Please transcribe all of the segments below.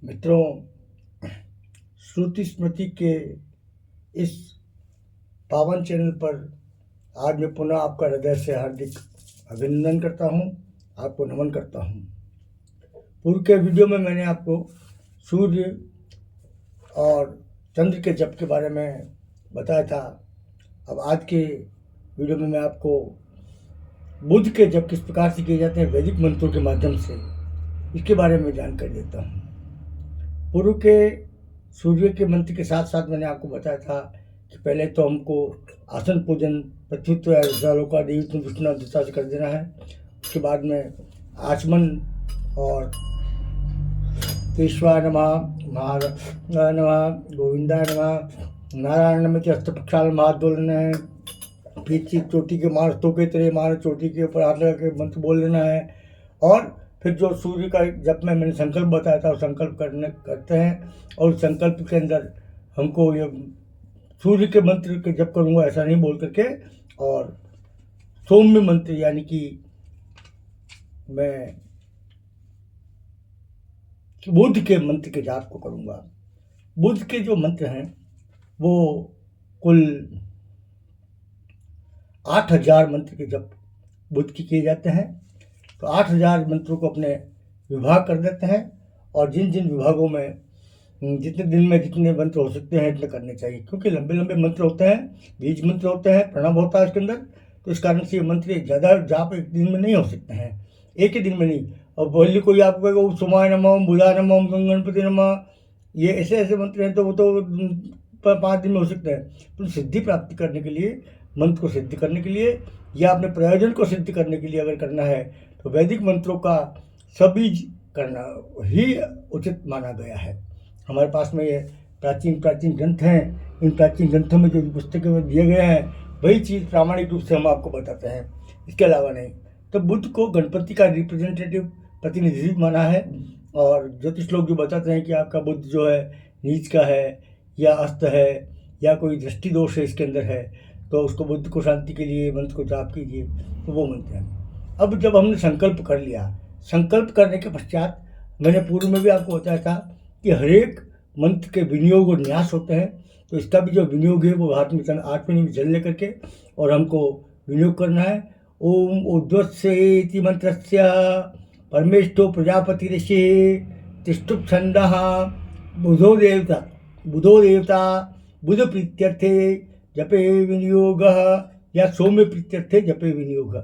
मित्रों, श्रुति स्मृति के इस पावन चैनल पर आज मैं पुनः आपका हृदय से हार्दिक अभिनंदन करता हूं, आपको नमन करता हूं। पूर्व के वीडियो में मैंने आपको सूर्य और चंद्र के जप के बारे में बताया था। अब आज के वीडियो में मैं आपको बुध के जप किस प्रकार से किए जाते हैं वैदिक मंत्रों के माध्यम से, इसके बारे में जानकारी देता हूँ। पूर्व के सूर्य के मंत्र के साथ साथ मैंने आपको बताया था कि पहले तो हमको आसन पूजन पृथ्वी का देवी विष्णु दिशा से कर देना है। उसके बाद में आचमन और केशवाय नमः, महाराज नमः, गोविंदाय नमः, नारायण नमः के हस्तप्रक्षाल महादोलन है। फिर चोटी के मानसों के तरह मान चोटी के ऊपर हाथ लगा के मंत्र बोल लेना है। और फिर जो सूर्य का जब मैंने संकल्प बताया था, संकल्प करते हैं और संकल्प के अंदर हमको ये सूर्य के मंत्र के जप करूँगा ऐसा नहीं बोल करके, और सौम्य मंत्र यानी कि मैं बुध के मंत्र के जाप को करूँगा। बुध के जो मंत्र हैं वो कुल 8000 मंत्र के जप बुध की किए जाते हैं। तो 8000 मंत्रों को अपने विभाग कर देते हैं और जिन जिन विभागों में जितने दिन में जितने मंत्र हो सकते हैं इतने करने चाहिए, क्योंकि लंबे लंबे मंत्र होते हैं, बीज मंत्र होते हैं, प्रणव होता है इसके अंदर। तो इस कारण से ये मंत्र ज़्यादा जाप एक दिन में नहीं हो सकते हैं, एक ही दिन में नहीं। और पहले कोई आपको कहेगा ओम सोमाय नमः, ओम बुधाय नमः, ओम गणपति नमः, ये ऐसे ऐसे मंत्र हैं तो वो तो 5 दिन में हो सकते हैं। तो सिद्धि प्राप्ति करने के लिए, मंत्र को सिद्ध करने के लिए या अपने प्रयोजन को सिद्ध करने के लिए अगर करना है तो वैदिक मंत्रों का सभी करना ही उचित माना गया है। हमारे पास में ये प्राचीन ग्रंथ हैं। इन प्राचीन ग्रंथों में जो पुस्तकें में दिए गए हैं वही चीज़ प्रामाणिक रूप से हम आपको बताते हैं, इसके अलावा नहीं। तो बुध को गणपति का रिप्रेजेंटेटिव प्रतिनिधि माना है। और ज्योतिष लोग जो बताते हैं कि आपका बुध जो है नीच का है या अस्त है या कोई दृष्टि दोष है इसके अंदर है, तो उसको बुद्ध को शांति के लिए मंत्र को जाप कीजिए, तो वो मंत्र है। अब जब हमने संकल्प कर लिया, संकल्प करने के पश्चात मैंने पूर्व में भी आपको बताया था कि हरेक मंत्र के विनियोग और न्यास होते हैं। तो इसका भी जो विनियोग है वो हाथ में 8 मिनट में जल लेकर के और हमको विनियोग करना है। ओम उद्वत्सेति मंत्रस्य परमेष्ठो प्रजापति ऋषि तिष्ठुप छंदः बुधो देवता बुध प्रीत्यर्थे जपे विनियोग या सौम्य प्रीत्यर्थे जपे विनियोग,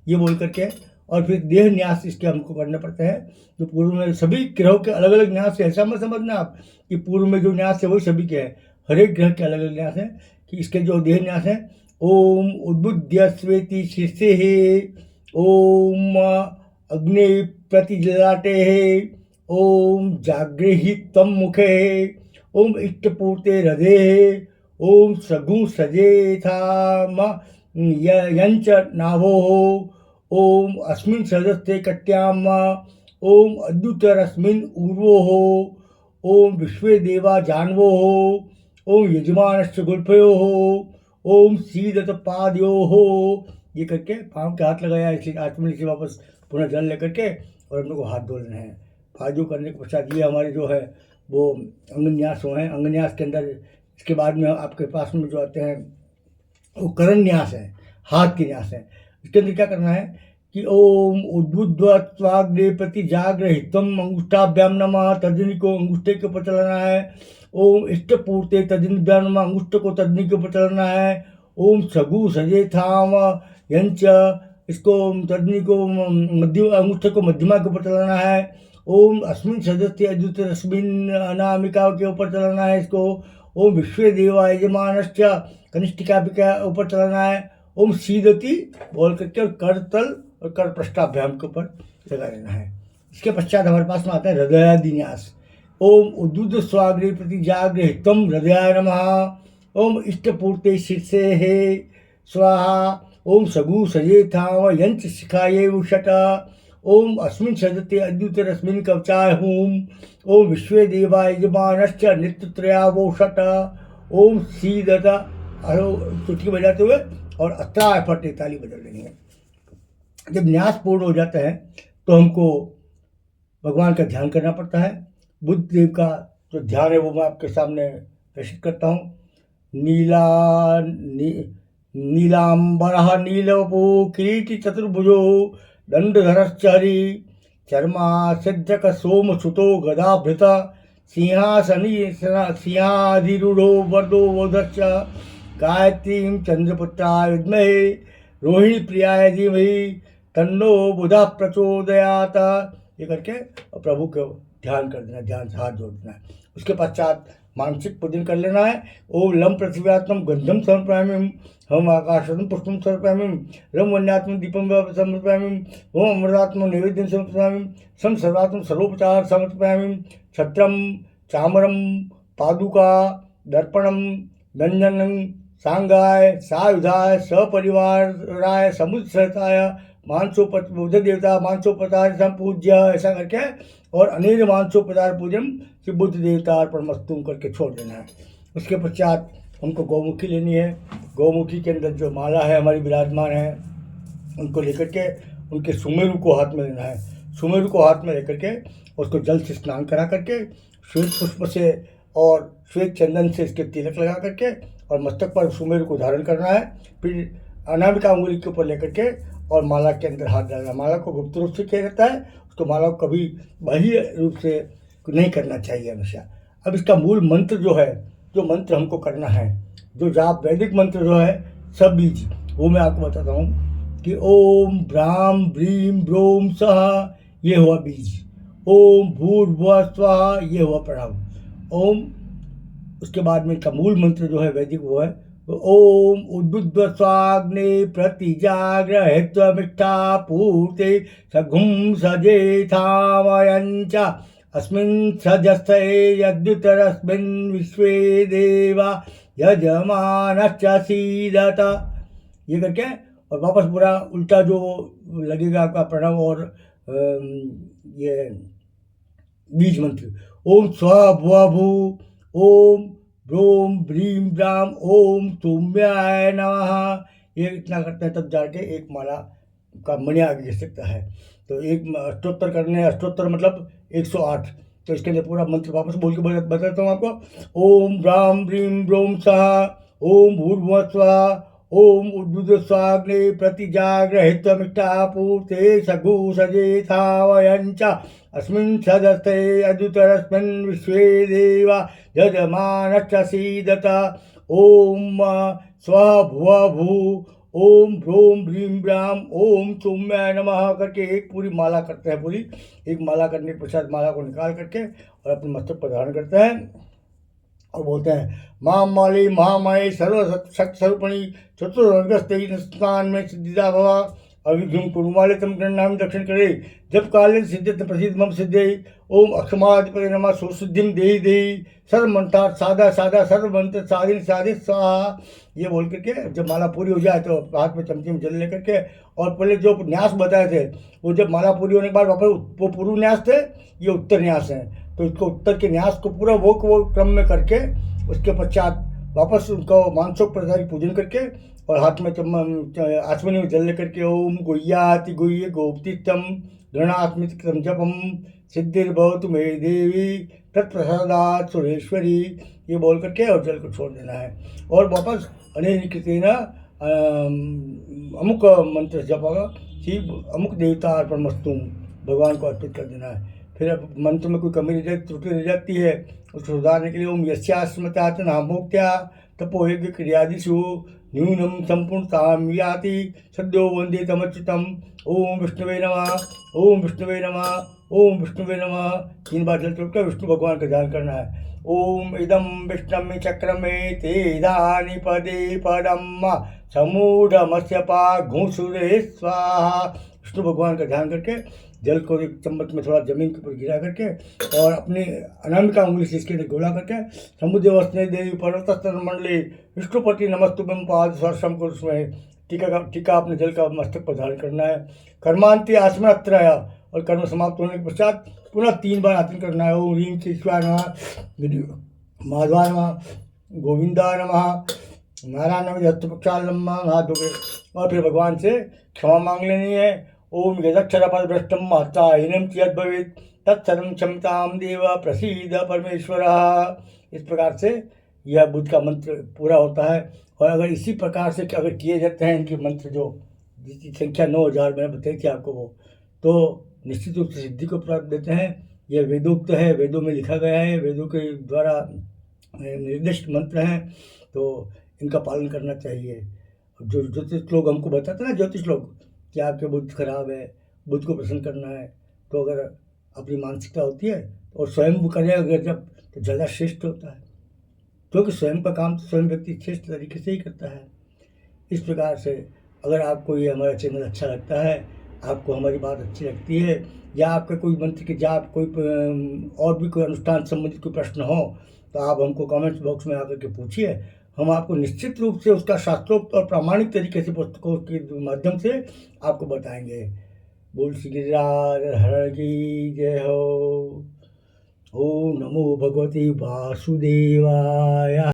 ये बोल करके। और फिर देह न्यास इसके हमको करने पड़ते हैं। जो पूर्व में सभी ग्रहों के अलग अलग न्यास है, ऐसा मत समझना आप कि पूर्व में जो न्यास है वही सभी के हैं। हर एक ग्रह के अलग अलग न्यास हैं। कि इसके जो देह न्यास हैं, ओम उद्बुद्ध्य स्वेति शीर्षे है, ओम अग्नि प्रतिजलाटे है, ओम जागृहितम मुखे है, ओम इष्टपूर्ते हृदय है, ओम सगु सजेथाम यंच नाभो, ओम अस्मिन् सदस्ते कट्याम, ओम अद्युतरस्मिन् ऊर्वो, ओम विश्वे देवा जानवो, ओम यजमानश्च गुल्फयो, ओम सीदत पादयो। ये करके पाँव के हाथ लगाया, इसलिए आचमन से वापस पुनः जल लेकर के और हम लोग को हाथ धो लेना है। फाजू करने के पश्चात ये हमारे जो है वो अंगन्यास हो हैं। अंगन्यास के अंदर इसके बाद में आपके पास में जो आते हैं वो करण न्यास है, हाथ के न्यास है। इसके अंदर क्या करना है कि ओम उद्बुद्ध्वाग्ने प्रति जागृहितम अंगुष्ठाभ्याम नमः, तर्जनी को अंगूठे के ऊपर चलाना है। ओम इष्टपूर्ते तर्जनीभ्याम नमः, अंगुष्ठ को तर्जनी के ऊपर चलाना है। ओम सगु सजेथाम यंच, इसको तर्जनी को मध्य अंगुष्ठ को मध्यमा के ऊपर चलाना है। ओम अस्मिन् सदस्ते अद्युतरस्मिन् अनामिका के ऊपर चलाना है इसको। ओम विश्वे देवा यजमानश्च कनिष्ठिका के ऊपर चलाना है। ओम सीदति बोल करके और करतल और कर पृष्ठाभ्याम के ऊपर लगा लेना है। इसके पश्चात हमारे पास में आता है हृदयादि न्यास। ओम उद्बुद्ध स्वाग्रे प्रति जागृहितम हृदयाय नमः, ओम इष्टपूर्ते शीर्षे हे स्वाहा, ओम सगु सजेथाम यंच शिखाये उषट, ओम अस्मिन् सदते अद्युतरस्मिन् कवचाय हूम, ओम विश्वे देवा यजमानश्च नित्यत्रयावोषट, ओम सीदत। चुटकी बजाते हुए और अत्राय फटे ताली बजा लेनी है। जब न्यास पूर्ण हो जाता है तो हमको भगवान का ध्यान करना पड़ता है। बुद्ध देव का जो ध्यान है वो मैं आपके सामने प्रेषित करता हूँ। नीलांबरः नीलवपो किरीटी चतुर्भुजो दंडधरश्चरी चर्मासिद्धक सोमसुतो गदाभृत सिंहाधिरूढ़ो वर्दो वोधश्च गायत्रीं चंद्रपुत्राय विद्महे रोहिणी प्रियाय धीमहि तन्नो बुधः प्रचोदयात्। ये करके प्रभु को ध्यान कर देना, ध्यान से हाथ जोड़ देना है। उसके पश्चात मानसिक पूजन कर लेना है। ओम लम पृथ्व्यात्मम गंधम समर्पयामि, हम आकाशम पुष्पम समर्पयामि, रम वन्यात्म दीपम समर्पयामि, ओम अमृतात्म नैवेद्यम समर्पयामि, सम सर्वात्म सर्वोपचार समर्पयामि, छत्रम चामरम पादुका दर्पणम व्यंजनम सांगाय सायुधाय सपरिवाराय समुद्रताय मानसोपद देवता मानसोपचार संपूज्य, ऐसा करके और अनेक मानसोपचार पूजन कि बुद्ध देवता अर्पणमस्तु करके छोड़ देना है। उसके पश्चात हमको गौमुखी लेनी है। गौमुखी के अंदर जो माला है हमारी विराजमान है, उनको लेकर के उनके सुमेरु को हाथ में लेना है। सुमेरु को हाथ में लेकर के उसको जल से स्नान करा करके श्वेत पुष्प से और श्वेत चंदन से इसके तिलक लगा करके और मस्तक पर सुमेरु को धारण करना है। फिर अनामिका उंगली के ऊपर लेकर के और माला के अंदर हाथ डालना। माला को गुप्त रूप से किया जाता है, उसको माला को कभी बाह्य रूप से नहीं करना चाहिए हमेशा। अब इसका मूल मंत्र जो है, जो मंत्र हमको करना है, जो जाप वैदिक मंत्र जो है सब बीज, वो मैं आपको बताता हूँ कि ओम ब्राह्म ब्रीम ब्रोम सह, ये हुआ बीज। ओम भूर्भुवः स्वः, ये हुआ प्रणव। ओम उसके बाद में इसका मूल मंत्र जो है वैदिक वो है ओम उद्बुद्ध स्वाग्ने प्रतिजाग्रहित्वमिष्ठा पूर्ते सघुं सजेथामयञ्च अस्मिन् सजस्थे यद्युतरस्मिन् विश्वे देवा यजमानश्च सीदत। ये करके और वापस पूरा उल्टा जो लगेगा आपका प्रणव और ये बीज मंत्र ओम स्व भुव भू, ओम ब्रोम ब्रीम ब्राम, ओम सौम्याय नमः। ये इतना करते हैं तब जाके एक माला का मणि आगे गिर सकता है। तो एक अष्टोत्तर करने, अष्टोत्तर मतलब 108। तो इसके लिए पूरा मंत्र वापस बोल के बताता हूँ आपको। ओम ब्राम ब्रीम ब्रोम सह, ओम भूर्भुवः स्वः, ओम उद्बुद्ध स्वाग्ने प्रतिजाग्रहित्वमिष्ठा पूर्ते सघु सजेथावयञ्च अस्मिन् सदस्थे अद्युतरस्मिन् विश्वे देवा यजमानश्च सीदत। ओम स्वः भुवः भू, ओम भ्रूम ब्रीम ब्राम, ओम सौम्याय नमः करके एक पूरी माला करते हैं। पूरी एक माला करने के पश्चात माला को निकाल करके और अपने मस्तक पर धारण करते हैं और बोलते हैं महामाली महामाई सर्वशक्ति स्वरूपणी चतुर्वर्गस्ते स्नान में सिद्धिदा भवा अभिघ्युम कुरुमाले तम गृह्णामि दक्षिण करे जब काले सिद्धित प्रसिद्ध मम सिद्धे ओम अक्षमाधिपति नमः सुसिद्धिम देहि देहि सर्व मंत्रार्थ साधा साधा सर्व मंत्र साधिन साधित स्वाहा। ये बोल करके जब माला पूरी हो जाए तो हाथ में चमचे में जल लेकर के और पहले जो न्यास बताए थे वो जब माला पूरी होने के बाद वापस वो पूर्व न्यास थे, ये उत्तर न्यास हैं। तो इसको उत्तर के न्यास को पूरा वो क्रम में करके उसके पश्चात वापस उनको मानसोक प्रसाद पूजन करके और हाथ में आचमनी में जल लेकर के ओम गुह्याति गुह्य गोप्तितम गृणात्मित जपम सिद्धिर्भवतु मे देवी तत्प्रसादात् सुरेश्वरी, ये बोल करके और जल को छोड़ देना है। और वापस अनेन अमुक मंत्र जप शिव अमुक देवता अर्पणमस्तु भगवान को अर्पित कर देना है। फिर अब मंत्र में कोई कमी त्रुटि रह जाती है उसको सुधारने के लिए ओम यस्यास्मतात नामोक्त्या तपोयज्ञ क्रियादिषु न्यूनम संपूर्णतां याति सद्यो वंदे तमच्युतम। ओम विष्णुवे नमः, ओम विष्णुवे नमः, ओम विष्णुवे नमः। 3 बार जल चढ़कर विष्णु भगवान का ध्यान करना है। ओम इदम विष्णुमे चक्रमे तेदानि पदे पदम समूढ़मस्य पाघुसुरे स्वाहा। विष्णु भगवान का ध्यान करके जल को एक चम्मच में थोड़ा जमीन के ऊपर गिरा करके और अपनी अनामिका उंगली से इसके गोला करके समुद्रवस्ने देवी पर्वतस्तर मंडली विष्णुपति नमस्तुभ्यं पाद स्पर्शम को उसमें टीका अपने जल का मस्तक पर धारण करना है। कर्मांति आसमनत्रय और कर्म समाप्त होने के पश्चात पुनः 3 बार आसन करना है। ओम ह्रीं केशवाय नमः, माधवाय नमः, गोविंदाय नमः, नारायण हस्तपक्षाल नमः, हाथ धोके और फिर भगवान से क्षमा मांग लेनी है। ओम यदक्षरपदभ्रष्टं महत्ताहीनं यद्भवेत् तत्सर्वं क्षमतां देव प्रसीद परमेश्वरः। इस प्रकार से यह बुद्ध का मंत्र पूरा होता है। और अगर इसी प्रकार से अगर किए जाते हैं इनके मंत्र, जो जिसकी संख्या 9000 मैंने बताई थी आपको, वो तो निश्चित रूप से सिद्धि को प्राप्त देते हैं। यह वेदोक्त है, वेदों में लिखा गया है, वेदों के द्वारा निर्दिष्ट मंत्र हैं, तो इनका पालन करना चाहिए। जो ज्योतिष लोग हमको बताते हैं ना, ज्योतिष लोग, कि आपके बुद्ध खराब है, बुद्ध को प्रसन्न करना है, तो अगर अपनी मानसिकता होती है तो और स्वयं वो करें अगर जब, तो ज़्यादा श्रेष्ठ होता है, क्योंकि स्वयं का काम तो स्वयं व्यक्ति श्रेष्ठ तरीके से ही करता है। इस प्रकार से अगर आपको ये हमारा चैनल अच्छा लगता है, आपको हमारी बात अच्छी लगती है, या आपका कोई मंत्र के, या आप कोई और भी कोई अनुष्ठान संबंधित कोई प्रश्न हो, तो आप हमको कमेंट्स बॉक्स में आकर के पूछिए। हम आपको निश्चित रूप से उसका शास्त्रोक्त और प्रामाणिक तरीके से पुस्तकों के माध्यम से आपको बताएंगे। बोल श्री गिरिराज हर की जय हो। ओम नमो भगवते वासुदेवाय।